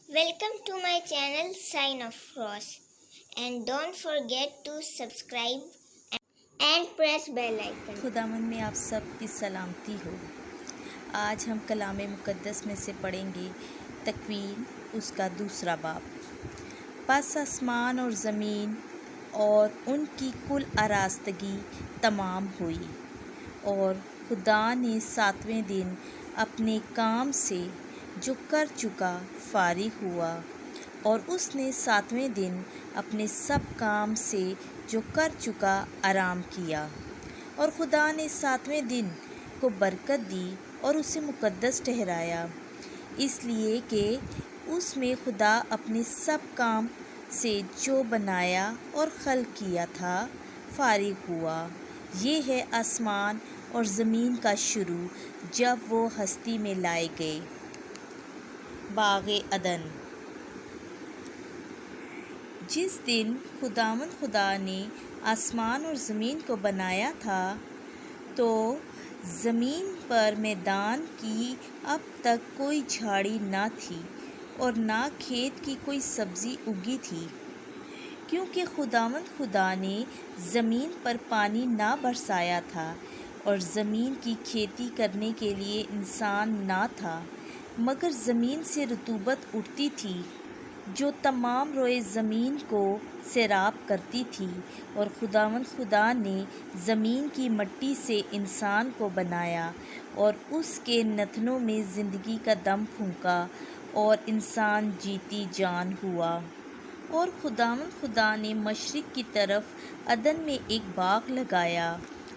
Welcome to my channel Sign of Cross and don't forget to subscribe and press bell icon. خداوند میں آپ سب کی سلامتی ہو۔ آج ہم کلام مقدس میں سے پڑھیں گے تکوین اس کا 2 باب۔ پس آسمان اور زمین اور ان کی کل آراستگی تمام ہوئی، اور خدا نے 7ویں دن اپنے کام سے جو کر چکا فارغ ہوا، اور اس نے 7ویں دن اپنے سب کام سے جو کر چکا آرام کیا۔ اور خدا نے 7ویں دن کو برکت دی اور اسے مقدس ٹھہرایا، اس لیے کہ اس میں خدا اپنے سب کام سے جو بنایا اور خلق کیا تھا فارغ ہوا۔ یہ ہے آسمان اور زمین کا شروع جب وہ ہستی میں لائے گئے۔ باغ عدن۔ جس دن خدا نے آسمان اور زمین کو بنایا تھا تو زمین پر میدان کی اب تک کوئی جھاڑی نہ تھی اور نہ کھیت کی کوئی سبزی اگی تھی، کیونکہ خدا نے زمین پر پانی نہ برسایا تھا، اور زمین کی کھیتی کرنے کے لیے انسان نہ تھا، مگر زمین سے رطوبت اٹھتی تھی جو تمام روئے زمین کو سیراب کرتی تھی۔ اور خدا نے زمین کی مٹی سے انسان کو بنایا اور اس کے نتنوں میں زندگی کا دم پھونکا، اور انسان جیتی جان ہوا۔ اور خدا نے مشرق کی طرف عدن میں ایک باغ لگایا،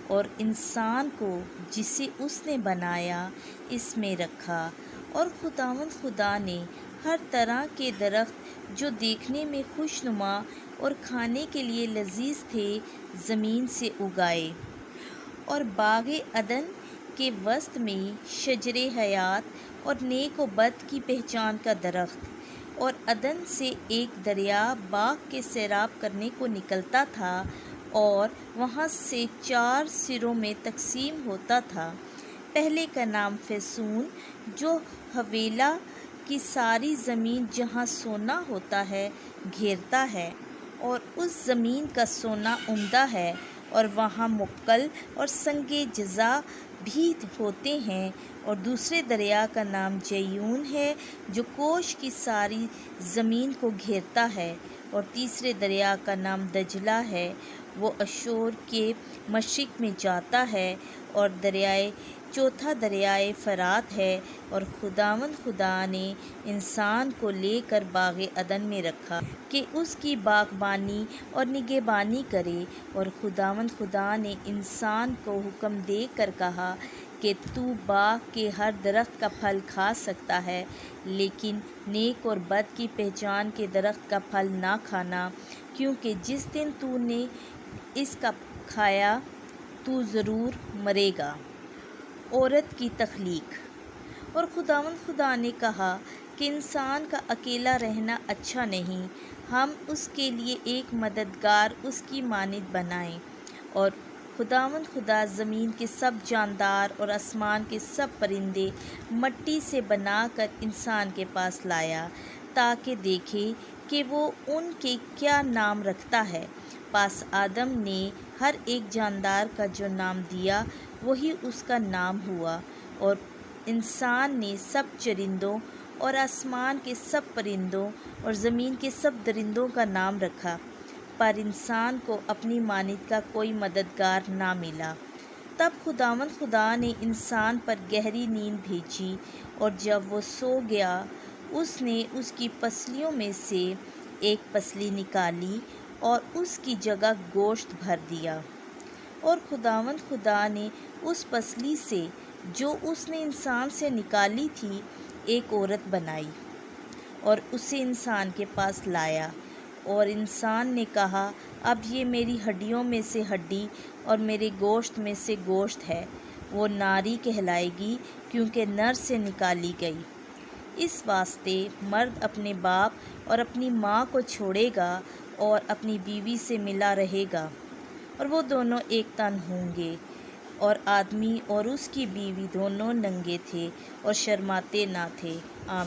اور انسان کو جسے اس نے بنایا اس میں رکھا۔ اور خدا نے ہر طرح کے درخت جو دیکھنے میں خوشنما اور کھانے کے لیے لذیذ تھے زمین سے اگائے، اور باغ عدن کے وسط میں شجر حیات اور نیک و بد کی پہچان کا درخت، اور عدن سے ایک دریا باغ کے سیراب کرنے کو نکلتا تھا، اور وہاں سے 4 سروں میں تقسیم ہوتا تھا۔ پہلے کا نام فیسون، جو حویلا کی ساری زمین جہاں سونا ہوتا ہے گھیرتا ہے، اور اس زمین کا سونا عمدہ ہے، اور وہاں مقل اور سنگ جزا بھی ہوتے ہیں۔ اور دوسرے دریا کا نام جیون ہے جو کوش کی ساری زمین کو گھیرتا ہے، اور تیسرے دریا کا نام دجلہ ہے، وہ اشور کے مشرق میں جاتا ہے، اور چوتھا دریائے فرات ہے۔ اور خدا نے انسان کو لے کر باغ عدن میں رکھا کہ اس کی باغبانی اور نگہبانی کرے۔ اور خدا نے انسان کو حکم دے کر کہا کہ تو باغ کے ہر درخت کا پھل کھا سکتا ہے، لیکن نیک اور بد کی پہچان کے درخت کا پھل نہ کھانا، کیونکہ جس دن تو نے اس کا کھایا تو ضرور مرے گا۔ عورت کی تخلیق۔ اور خدا نے کہا کہ انسان کا اکیلا رہنا اچھا نہیں، ہم اس کے لیے ایک مددگار اس کی مانند بنائیں۔ اور خدا زمین کے سب جاندار اور آسمان کے سب پرندے مٹی سے بنا کر انسان کے پاس لایا، تاکہ دیکھے کہ وہ ان کے کیا نام رکھتا ہے۔ پس آدم نے ہر ایک جاندار کا جو نام دیا وہی اس کا نام ہوا، اور انسان نے سب چرندوں اور آسمان کے سب پرندوں اور زمین کے سب درندوں کا نام رکھا، پر انسان کو اپنی مانند کا کوئی مددگار نہ ملا۔ تب خدا نے انسان پر گہری نیند بھیجی، اور جب وہ سو گیا اس نے اس کی پسلیوں میں سے ایک پسلی نکالی اور اس کی جگہ گوشت بھر دیا۔ اور خدا نے اس پسلی سے جو اس نے انسان سے نکالی تھی ایک عورت بنائی، اور اسے انسان کے پاس لایا۔ اور انسان نے کہا، اب یہ میری ہڈیوں میں سے ہڈی اور میرے گوشت میں سے گوشت ہے، وہ ناری کہلائے گی کیونکہ نر سے نکالی گئی۔ اس واسطے مرد اپنے باپ اور اپنی ماں کو چھوڑے گا اور اپنی بیوی سے ملا رہے گا، اور وہ دونوں ایک تن ہوں گے۔ اور آدمی اور اس کی بیوی دونوں ننگے تھے اور شرماتے نہ تھے۔